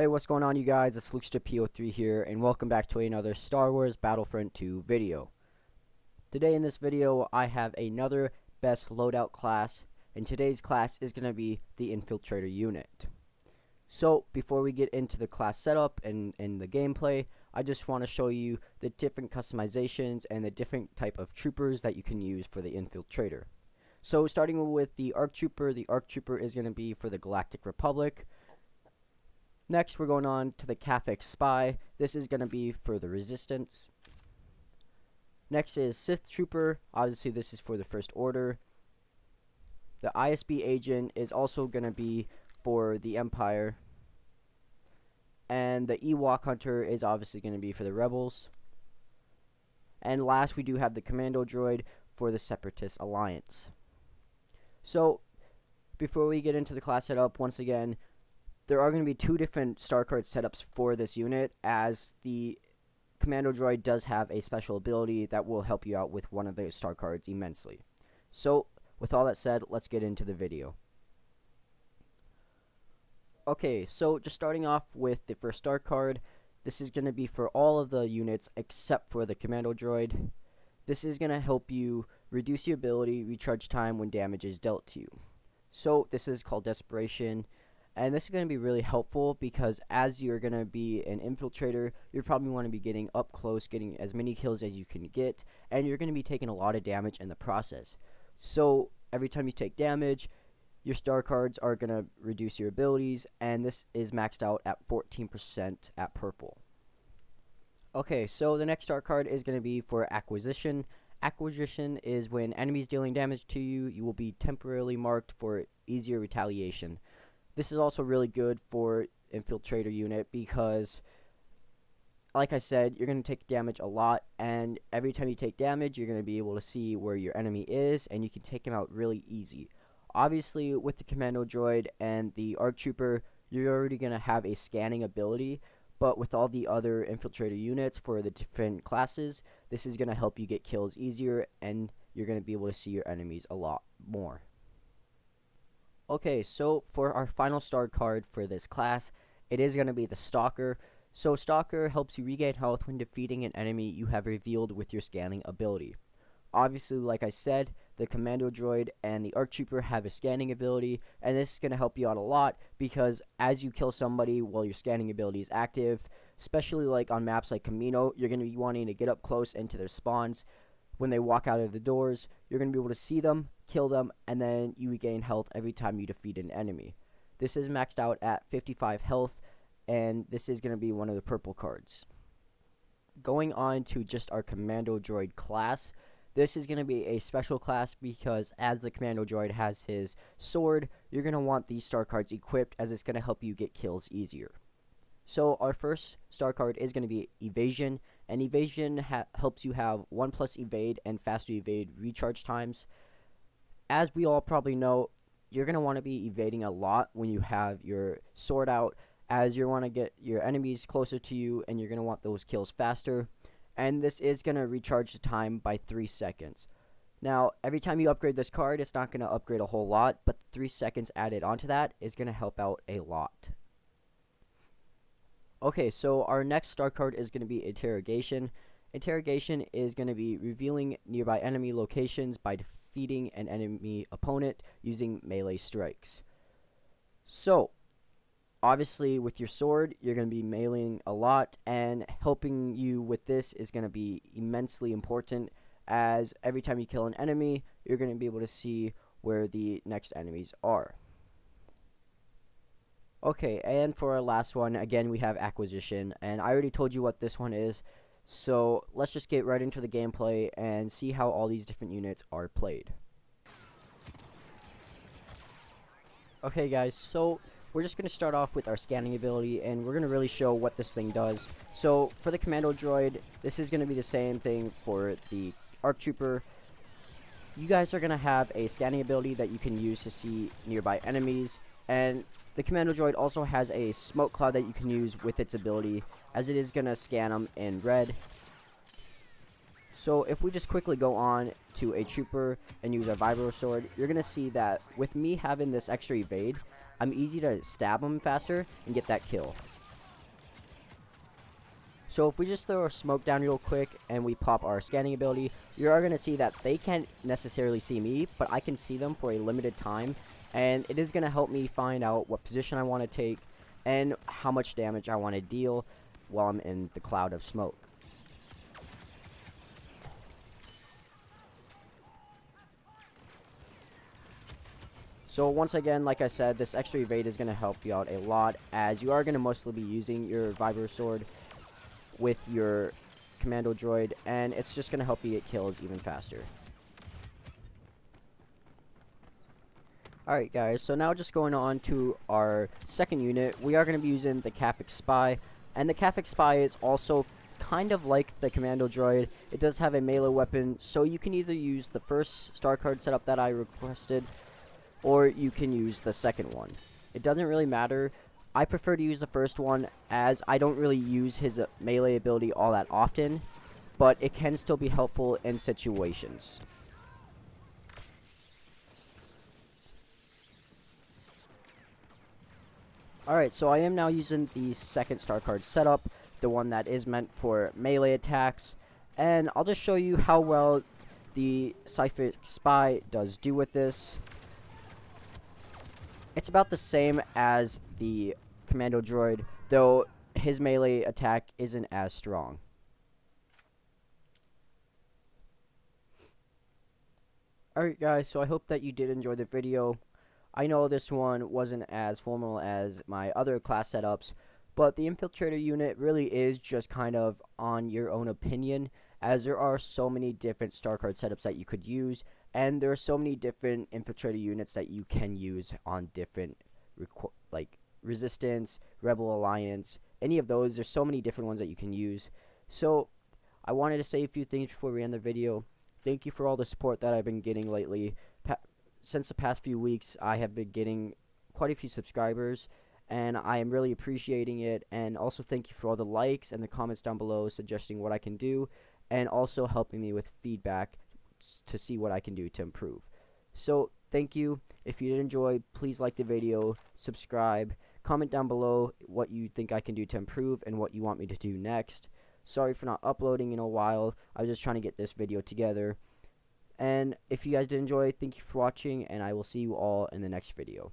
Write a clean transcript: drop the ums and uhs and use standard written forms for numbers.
Hey, what's going on, you guys? It's LukeStPO3 here, and welcome back to another Star Wars Battlefront 2 video. Today in this video, I have another best loadout class, and today's class is going to be the Infiltrator unit. So, before we get into the class setup and the gameplay, I just want to show you the different customizations and the different type of troopers that you can use for the Infiltrator. So, starting with the ARC Trooper is going to be for the Galactic Republic. Next, we're going on to the Catholic Spy. This is going to be for the Resistance. Next is Sith Trooper. Obviously, this is for the First Order. The ISB Agent is also going to be for the Empire. And the Ewok Hunter is obviously going to be for the Rebels. And last, we do have the Commando Droid for the Separatist Alliance. So, before we get into the class setup, once again, there are going to be two different star card setups for this unit, as the Commando Droid does have a special ability that will help you out with one of the star cards immensely. So, with all that said, let's get into the video. Okay, so just starting off with the first star card, this is going to be for all of the units except for the Commando Droid. This is going to help you reduce your ability recharge time when damage is dealt to you. So, this is called Desperation. And this is going to be really helpful because as you're going to be an infiltrator, you probably want to be getting up close, getting as many kills as you can get, and you're going to be taking a lot of damage in the process. So every time you take damage, your star cards are going to reduce your abilities, and this is maxed out at 14% at purple. Okay, so the next star card is going to be for Acquisition. Acquisition is when enemies dealing damage to you, you will be temporarily marked for easier retaliation. This is also really good for Infiltrator unit because, like I said, you're going to take damage a lot, and every time you take damage, you're going to be able to see where your enemy is, and you can take him out really easy. Obviously, with the Commando Droid and the ARC Trooper, you're already going to have a scanning ability, but with all the other Infiltrator units for the different classes, this is going to help you get kills easier, and you're going to be able to see your enemies a lot more. Okay, so for our final star card for this class, it is going to be the Stalker. So Stalker helps you regain health when defeating an enemy you have revealed with your scanning ability. Obviously, like I said, the Commando Droid and the ARC Trooper have a scanning ability, and this is going to help you out a lot because as you kill somebody while your scanning ability is active, especially like on maps like Camino, you're going to be wanting to get up close into their spawns. When they walk out of the doors, you're going to be able to see them, kill them, and then you regain health every time you defeat an enemy. This is maxed out at 55 health, and this is going to be one of the purple cards. Going on to just our Commando Droid class, this is going to be a special class because as the Commando Droid has his sword, you're going to want these star cards equipped as it's going to help you get kills easier. So our first star card is going to be Evasion, and Evasion helps you have 1+ evade and faster evade recharge times. As we all probably know, you're going to want to be evading a lot when you have your sword out, as you want to get your enemies closer to you and you're going to want those kills faster. And this is going to recharge the time by 3 seconds. Now, every time you upgrade this card, it's not going to upgrade a whole lot, but 3 seconds added onto that is going to help out a lot. Okay, so our next star card is going to be Interrogation. Interrogation is going to be revealing nearby enemy locations by defeating an enemy opponent using melee strikes. So, obviously with your sword, you're going to be meleeing a lot, and helping you with this is going to be immensely important, as every time you kill an enemy, you're going to be able to see where the next enemies are. Okay, and for our last one, again, we have Acquisition, and I already told you what this one is, so let's just get right into the gameplay and see how all these different units are played. Okay guys, so we're just going to start off with our scanning ability, and we're going to really show what this thing does. So for the Commando Droid, this is going to be the same thing for the ARC Trooper. You guys are going to have a scanning ability that you can use to see nearby enemies, and the Commando Droid also has a smoke cloud that you can use with its ability, as it is going to scan them in red. So if we just quickly go on to a trooper and use our vibro sword, you're going to see that with me having this extra evade, I'm easy to stab him faster and get that kill. So if we just throw our smoke down real quick and we pop our scanning ability, you are going to see that they can't necessarily see me, but I can see them for a limited time, and it is going to help me find out what position I want to take and how much damage I want to deal while I'm in the cloud of smoke. So once again, like I said, this extra evade is going to help you out a lot, as you are going to mostly be using your Vibro Sword with your Commando Droid, and it's just going to help you get kills even faster. Alright guys, so now just going on to our second unit, we are going to be using the Catholic Spy, and the Catholic Spy is also kind of like the Commando Droid. It does have a melee weapon, so you can either use the first star card setup that I requested, or you can use the second one. It doesn't really matter. I prefer to use the first one, as I don't really use his melee ability all that often, but it can still be helpful in situations. Alright, so I am now using the second star card setup, the one that is meant for melee attacks, and I'll just show you how well the Catholic Spy does do with this. It's about the same as the Commando Droid, though his melee attack isn't as strong. Alright guys, so I hope that you did enjoy the video. I know this one wasn't as formal as my other class setups, but the Infiltrator unit really is just kind of on your own opinion, as there are so many different star card setups that you could use, and there are so many different Infiltrator units that you can use on different, like, Resistance, Rebel Alliance, any of those. There's so many different ones that you can use. So, I wanted to say a few things before we end the video. Thank you for all the support that I've been getting lately. Since the past few weeks, I have been getting quite a few subscribers, and I am really appreciating it. And also thank you for all the likes and the comments down below suggesting what I can do, and also helping me with feedback to see what I can do to improve. So thank you. If you did enjoy, please like the video, subscribe, comment down below what you think I can do to improve and what you want me to do next. Sorry for not uploading in a while. I was just trying to get this video together. And if you guys did enjoy, thank you for watching, and I will see you all in the next video.